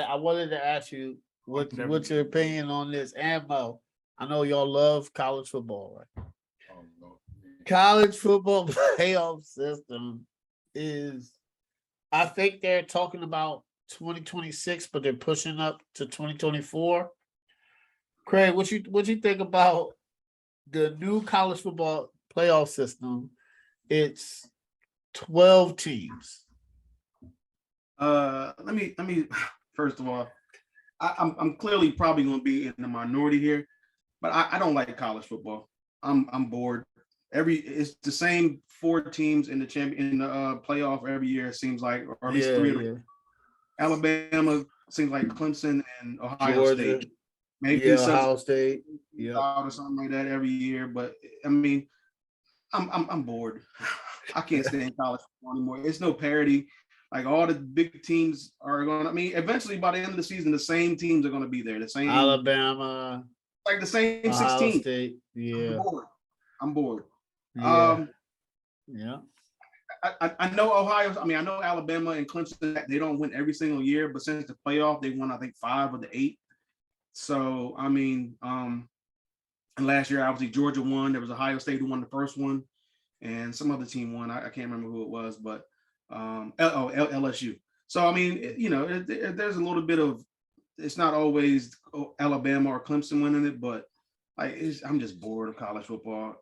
I wanted to ask you what's your opinion on this ammo. I know y'all love college football, right? Oh, no. College football playoff system is, I think they're talking about 2026, but they're pushing up to 2024. Craig, what you think about the new college football playoff system? It's 12 teams. Let me first of all, I'm clearly probably going to be in the minority here, but I don't like college football. I'm bored. It's the same four teams in the playoff every year. It seems like, or at least three of them. Alabama seems like Clemson and Ohio Georgia. State. Maybe Ohio State. Or something like that every year. But I mean, I'm bored. I can't stand college football anymore. It's no parity. Like all the big teams are going. I mean, eventually by the end of the season, the same teams are going to be there. The same Alabama, like the same Ohio 16. State. Yeah. I'm bored. Yeah. I know Ohio. I mean, I know Alabama and Clemson. They don't win every single year, but since the playoff, they won I think 5 of the 8. So I mean, and last year obviously Georgia won. There was Ohio State who won the first one, and some other team won. I can't remember who it was, but LSU. So I mean, there's a little bit of. It's not always Alabama or Clemson winning it, but like I'm just bored of college football.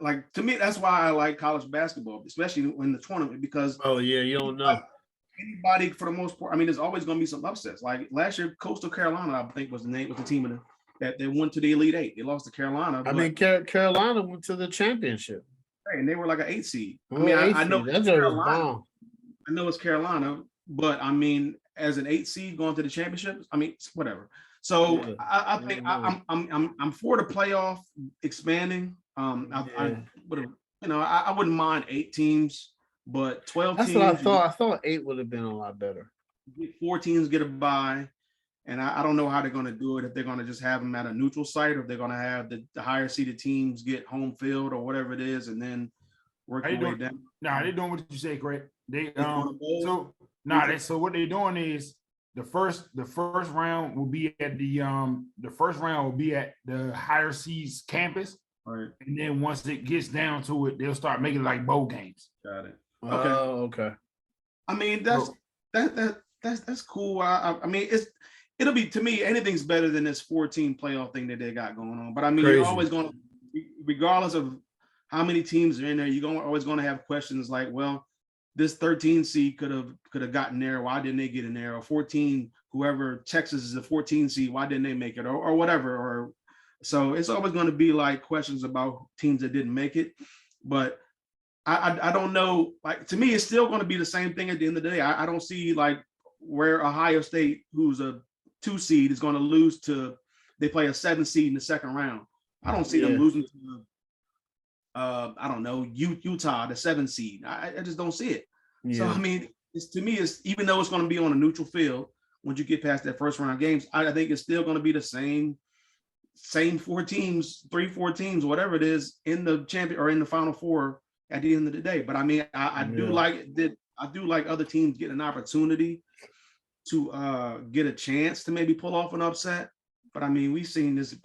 Like to me, that's why I like college basketball, especially in the tournament, because you don't know anybody for the most part. I mean, there's always going to be some upsets. Like last year, Coastal Carolina, I think was the team that they went to the Elite Eight. They lost to Carolina. I mean, Carolina went to the championship, right, and they were like an 8 seed. I know that's Carolina. I know it's Carolina, but I mean, as an 8 seed going to the championship, I mean, whatever. So I think I'm for the playoff expanding. I wouldn't mind 8 teams, but 12 That's teams. what I thought. I thought 8 would have been a lot better. 4 teams get a bye, and I don't know how they're going to do it. If they're going to just have them at a neutral site, or if they're going to have the higher seeded teams get home field or whatever it is, and then work their way down. Nah, they're doing what you say, Craig. So what they're doing is the first round will be at the higher seeds campus. Right. And then once it gets down to it, they'll start making like bowl games. Got it. Okay. Okay. I mean, that's cool. I mean, it'll be, to me, anything's better than this 14 playoff thing that they got going on. But I mean, you're always going to, regardless of how many teams are in there, you're always going to have questions like, well, this 13 seed could have gotten there. Why didn't they get in there? Or 14, whoever Texas is a 14 seed, why didn't they make it? Or whatever. Or so it's always going to be like questions about teams that didn't make it. But I don't know. Like, to me, it's still going to be the same thing at the end of the day. I don't see like where Ohio State, who's a 2 seed, is going to lose to, they play a 7 seed in the second round. I don't see them losing to I don't know, Utah, the 7 seed. I just don't see it. Yeah. So I mean, to me, it's even though it's going to be on a neutral field, once you get past that first round games, I think it's still going to be the same 4 teams, 3-4 teams, whatever it is, in the champion or in the Final Four at the end of the day. But I mean, I do like other teams getting an opportunity to get a chance to maybe pull off an upset. But I mean, we've seen this,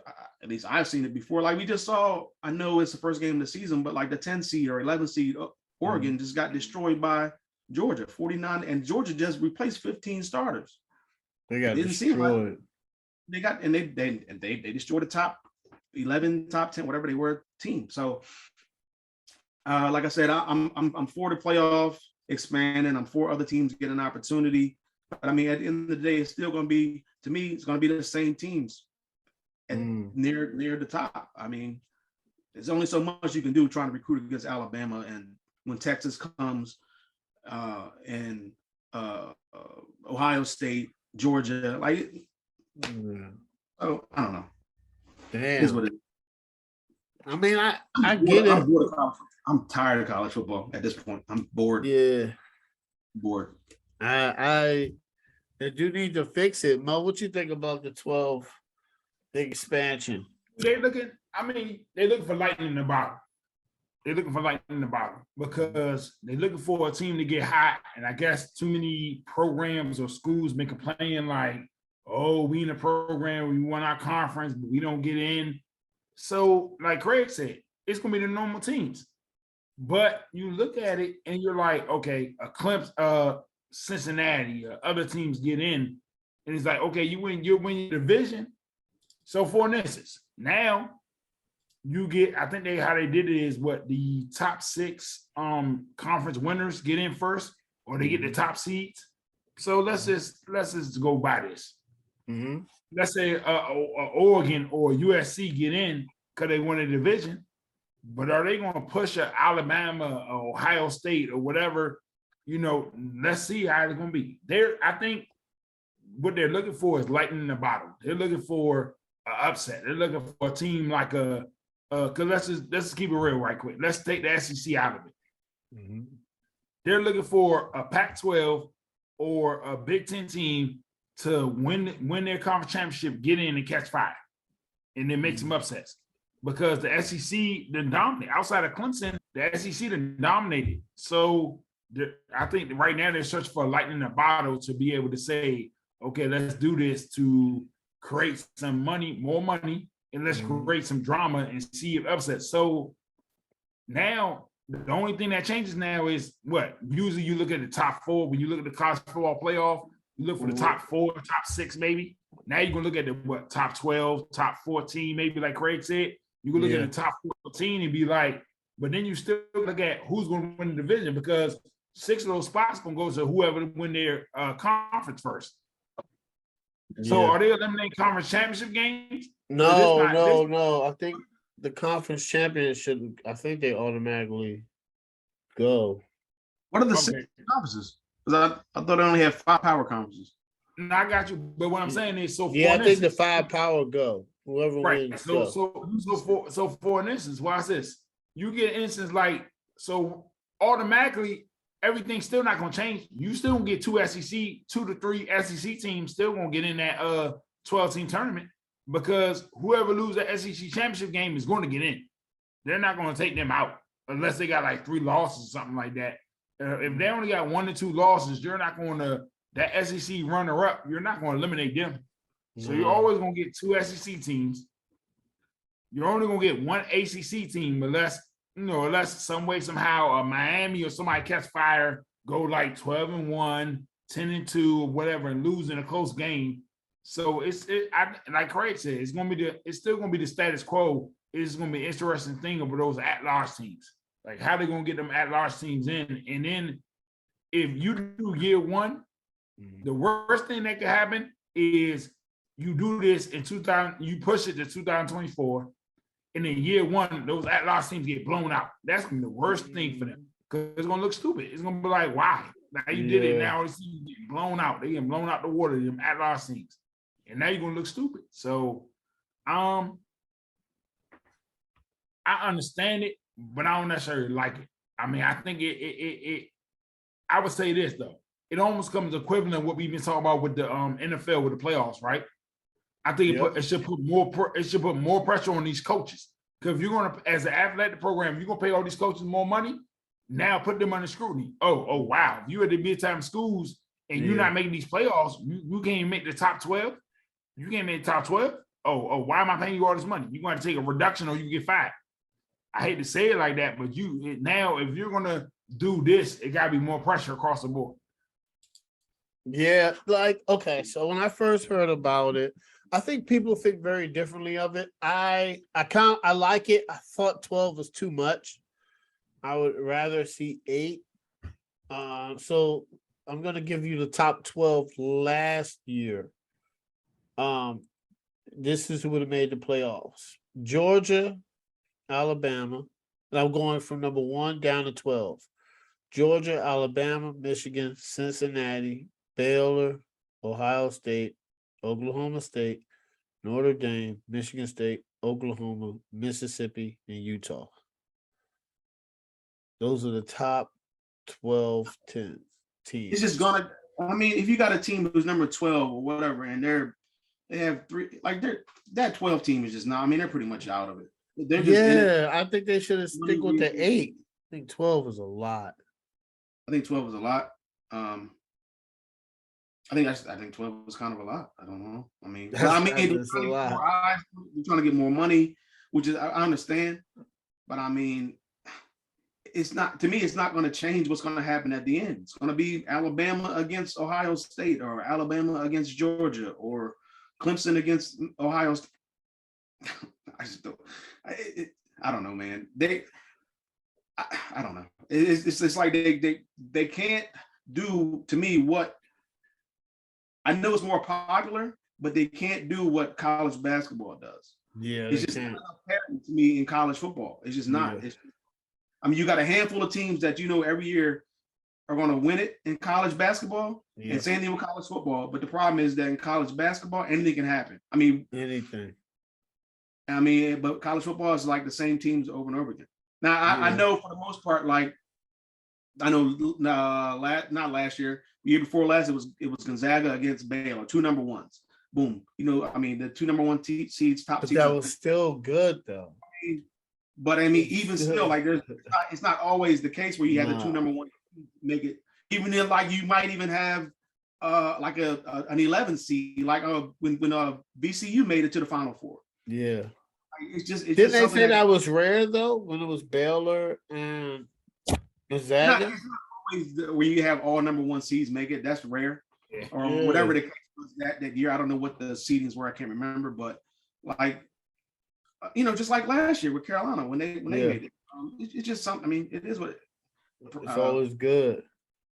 at least I've seen it before. Like we just saw, I know it's the first game of the season, but like the 10 seed or 11 seed Oregon just got destroyed by Georgia, 49, and Georgia just replaced 15 starters. They got destroyed. They destroyed the top 11, top 10, whatever they were team. So like I said, I'm for the playoff expanding. I'm for other teams to get an opportunity. But I mean, at the end of the day, it's still going to be, to me, it's going to be the same teams near the top. I mean, there's only so much you can do trying to recruit against Alabama, and when Texas comes and Ohio State, Georgia, like, oh, I don't know. Damn. It is what it is. I mean, I get it. I'm tired of college football at this point. I'm bored. Yeah. Bored. They do need to fix it. Mo, what you think about the 12 expansion? They're looking for lightning in the bottle. they're looking for lightning in the bottle because they're looking for a team to get hot. And I guess too many programs or schools been complaining like, oh, we in a program, we won our conference, but we don't get in. So, like Craig said, it's going to be the normal teams. But you look at it and you're like, okay, a Clemson, Cincinnati, other teams get in. And it's like, okay, you win your division. So, for instance, now you get, I think how they did it is what the top 6 conference winners get in first, or they get the top seeds. So let's just go by this. Mm-hmm. Let's say Oregon or USC get in because they won a division, but are they going to push Alabama or Ohio State or whatever? Let's see how it's going to be. I think what they're looking for is lightning in the bottle. They're looking for an upset. They're looking for a team like because let's just keep it real right quick. Let's take the SEC out of it. Mm-hmm. They're looking for a Pac-12 or a Big Ten team to win their conference championship, get in and catch fire, and then make some upsets. Because the SEC then dominate. Outside of Clemson, the SEC then dominated. So I think right now they're searching for a lightning in a bottle to be able to say, okay, let's do this to create some more money, and let's create some drama and see if upsets. So now the only thing that changes now is what? Usually you look at the top 4 when you look at the college football playoff. You look for the top 4, top 6, maybe. Now you're gonna look at the top 12, top 14, maybe like Craig said. You can look at the top 14 and be like, but then you still look at who's gonna win the division because 6 of those spots gonna go to whoever win their conference first. So are they eliminating conference championship games? No. I think the conference champions I think they automatically go. What are the 6 conferences? Because I thought they only had 5 power conferences. No, I got you. But what I'm saying is, I think the 5 power go. Whoever wins. So for an instance, watch this. You get an instance like, so automatically everything's still not gonna change. You still gonna get 2 to 3 SEC teams still gonna get in that 12-team tournament because whoever loses the SEC championship game is going to get in. They're not gonna take them out unless they got like 3 losses or something like that. If they only got 1 or 2 losses, you're not going to that SEC runner-up. You're not going to eliminate them. So you're always going to get 2 SEC teams. You're only going to get 1 ACC team unless some way somehow Miami or somebody catch fire, go like 12-1, 10-2, or whatever, and lose in a close game. So like Craig said, it's still going to be the status quo. It's going to be an interesting thing over those at-large teams. Like how they gonna get them at-large teams in, and then if you do year 1, the worst thing that could happen is you do this in 2000, you push it to 2024, and then year 1, those at-large teams get blown out. That's gonna be the worst thing for them because it's gonna look stupid. It's gonna be like, why? Now you did it. Now it's getting blown out. They getting blown out the water. Them at-large teams, and now you're gonna look stupid. So, I understand it. But I don't necessarily like it. I mean, I think I would say this though. It almost comes equivalent to what we've been talking about with the NFL with the playoffs, right? I think it should put more pressure on these coaches. Because if you're gonna, as an athletic program, you're gonna pay all these coaches more money. Now put them under scrutiny. Oh wow! If you at the big time schools and you're not making these playoffs, you can't even make the top 12. You can't make the top 12. Oh, why am I paying you all this money? You're going to take a reduction or you get fired. I hate to say it like that, but now if you're gonna do this, it gotta be more pressure across the board. Yeah, like okay. So when I first heard about it, I think people think very differently of it. I like it. I thought 12 was too much. I would rather see 8. So I'm gonna give you the top 12 last year. This is who would have made the playoffs: Georgia, Alabama, and I'm going from number 1 down to 12. Georgia, Alabama, Michigan, Cincinnati, Baylor, Ohio State, Oklahoma State, Notre Dame, Michigan State, Oklahoma, Mississippi, and Utah. Those are the top 12 teams. It's just gonna. I mean, if you got a team who's number 12 or whatever, and they have 3, like that 12 team is just not. I mean, they're pretty much out of it. They're just in it. I think they should have stick with the 8. I think 12 is a lot. I think 12 is a lot. I think 12 was kind of a lot. I don't know. I mean, That's a lot. more eyes, we're trying to get more money, which is I understand, but I mean, it's not, to me, it's not going to change what's going to happen at the end. It's going to be Alabama against Ohio State, or Alabama against Georgia, or Clemson against Ohio State. I just don't. I don't know, man. I don't know. It's like they can't do, to me, what I know is more popular, but they can't do what college basketball does. Yeah, it's just not apparent to me in college football. It's just not. Yeah. I mean, you got a handful of teams that every year are going to win it in college basketball, and same thing with college football. But the problem is that in college basketball, anything can happen. I mean, anything. I mean, but college football is like the same teams over and over again. Now, I know for the most part, like I know not last year, the year before last, it was Gonzaga against Baylor, 2 number ones. Boom. I mean, the 2 number 1 seeds, top but seeds. That was still good though. But I mean, even still, like it's not always the case where you have the 2 number 1 make it. Even then, like you might even have like an 11 seed, like when VCU made it to the Final Four. Yeah. It's just didn't they say that was rare though when it was Baylor and Gonzaga? It's not always where you have all number 1 seeds make it. That's rare, or whatever the case was that year. I don't know what the seedings were. I can't remember, but like just like last year with Carolina when they made it. It's just something. I mean, it is what it's always good.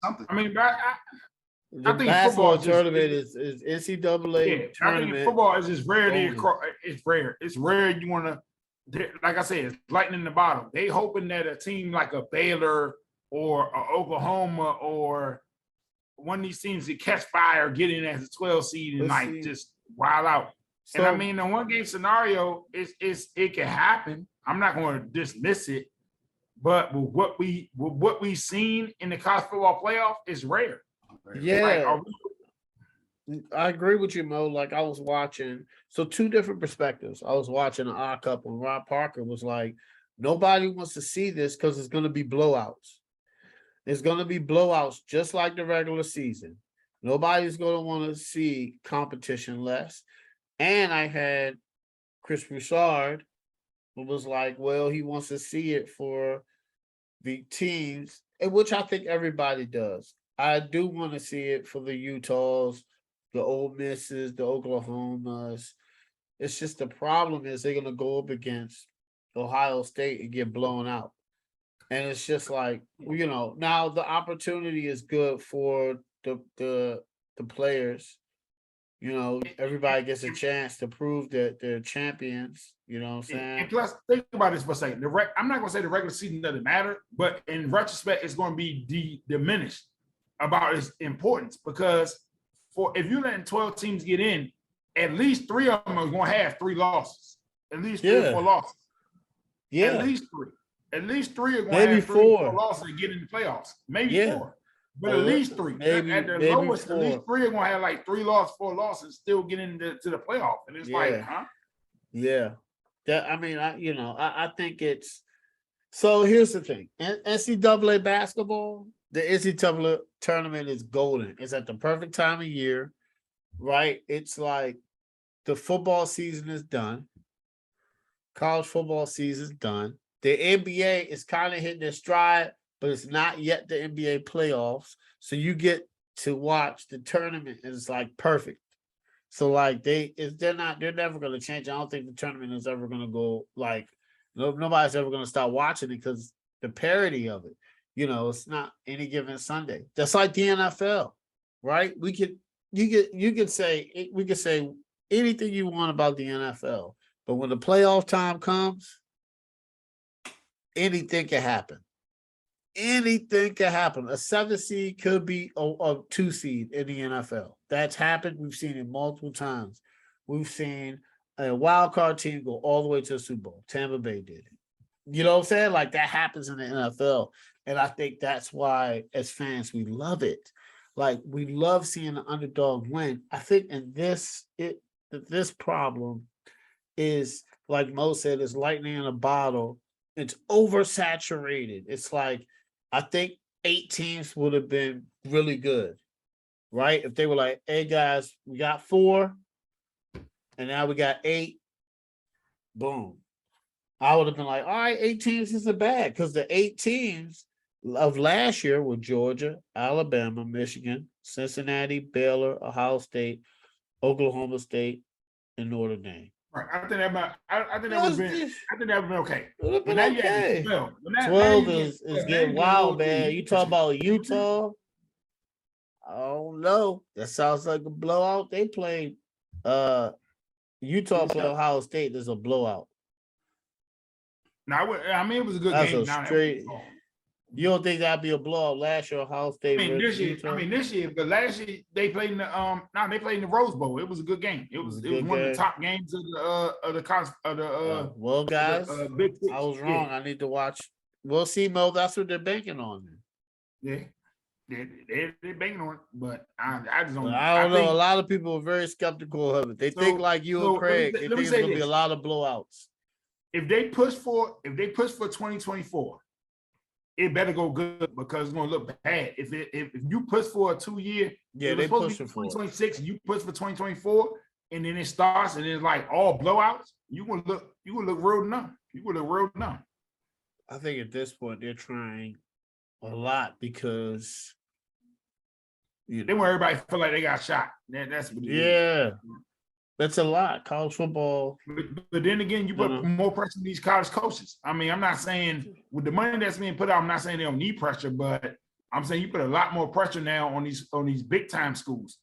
Something. I mean, I think basketball tournament is NCAA tournament. I think football is just rare. It's rare. It's rare. You want to, like I said, it's lightning in the bottle. They hoping that a team like a Baylor or a Oklahoma or one of these teams that catch fire, get in as a 12 seed and just wild out. So, and I mean, the 1 game scenario it can happen. I'm not going to dismiss it, but what we've seen in the college football playoff is rare. Yeah, I agree with you, Mo. Like I was watching, so 2 different perspectives. I was watching an odd couple, and Rob Parker was like, nobody wants to see this because it's going to be blowouts. It's going to be blowouts just like the regular season. Nobody's going to want to see competition less. And I had Chris Broussard, who was like, well, he wants to see it for the teams, which I think everybody does. I do want to see it for the Utahs, the Ole Misses, the Oklahomas. It's just the problem is they're going to go up against Ohio State and get blown out. And it's just like, now the opportunity is good for the players. Everybody gets a chance to prove that they're champions. You know what I'm saying? And plus, think about this for a second. I'm not going to say the regular season doesn't matter, but in retrospect, it's going to be diminished about its importance, because if you're letting 12 teams get in, at least 3 of them are going to have 3 losses. At least 3 or 4 losses. Yeah. At least 3. At least 3 are going to have 3 or 4 losses and get in the playoffs. Maybe 4. But at least 3. At the lowest, 4. At least 3 are going to have like 3 losses, 4 losses, still get into the playoff. And it's like, huh? Yeah. I think it's. So here's the thing. NCAA basketball, the NCAA tournament is golden. It's at the perfect time of year, right? It's like the football season is done. College football season is done. The NBA is kind of hitting their stride, but it's not yet the NBA playoffs. So you get to watch the tournament, and it's like perfect. So like they're never going to change. I don't think the tournament is ever going to go like nobody's ever going to start watching it because the parody of it. It's not any given Sunday. That's like the NFL, right? We could say anything you want about the NFL, but when the playoff time comes, anything can happen. Anything can happen. A 7 seed could be a 2 seed in the NFL. That's happened. We've seen it multiple times. We've seen a wild card team go all the way to the Super Bowl. Tampa Bay did it. You know what I'm saying? Like that happens in the NFL. And I think that's why, as fans, we love it. Like we love seeing the underdog win. I think in this problem is, like Mo said, is lightning in a bottle. It's oversaturated. It's like, I think 8 teams would have been really good, right? If they were like, hey guys, we got 4, and now we got 8. Boom. I would have been like, all right, 8 teams isn't bad, because the 8 teams of last year were Georgia, Alabama, Michigan, Cincinnati, Baylor, Ohio State, Oklahoma State, and Notre Dame. Right. I think that would have been okay. It would have But been now you okay. had 12. Now 12 you is get getting wild, man. You talk about Utah. I don't know. That sounds like a blowout. They played Utah play Ohio State. There's a blowout. Now, I mean, it was a good That's game. a straight. You don't think that'd be a blowout last year? Ohio State. This year, but last year they played in the they played in the Rose Bowl. It was a good game. It was one of the top games of the well, guys, Big Six. I was wrong. I need to watch. We'll see, Mo. That's what they're banking on. Yeah, they're banking on it, but I just don't. I don't know. A lot of people are very skeptical of it. They think like you and Craig. They think it's gonna be a lot of blowouts. If they push for 2024. It better go good because it's gonna look bad. If you push for a 2-year, they push for 2026, and you push for 2024, and then it starts and it's like all blowouts, you gonna look real numb. You gonna look real numb. I think at this point they're trying a lot because they want everybody to feel like they got shot. That's what it is. That's a lot. College football. But then again, you put more pressure on these college coaches. I mean, I'm not saying with the money that's being put out, I'm not saying they don't need pressure, but I'm saying you put a lot more pressure now on these big time schools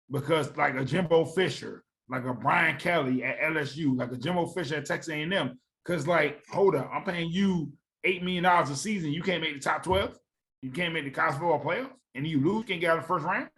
because like a Jimbo Fisher, like a Brian Kelly at LSU, like a Jimbo Fisher at Texas A&M. Because like, hold up, I'm paying you $8 million a season. You can't make the top 12. You can't make the college football playoffs, and you lose, can't get out of the first round.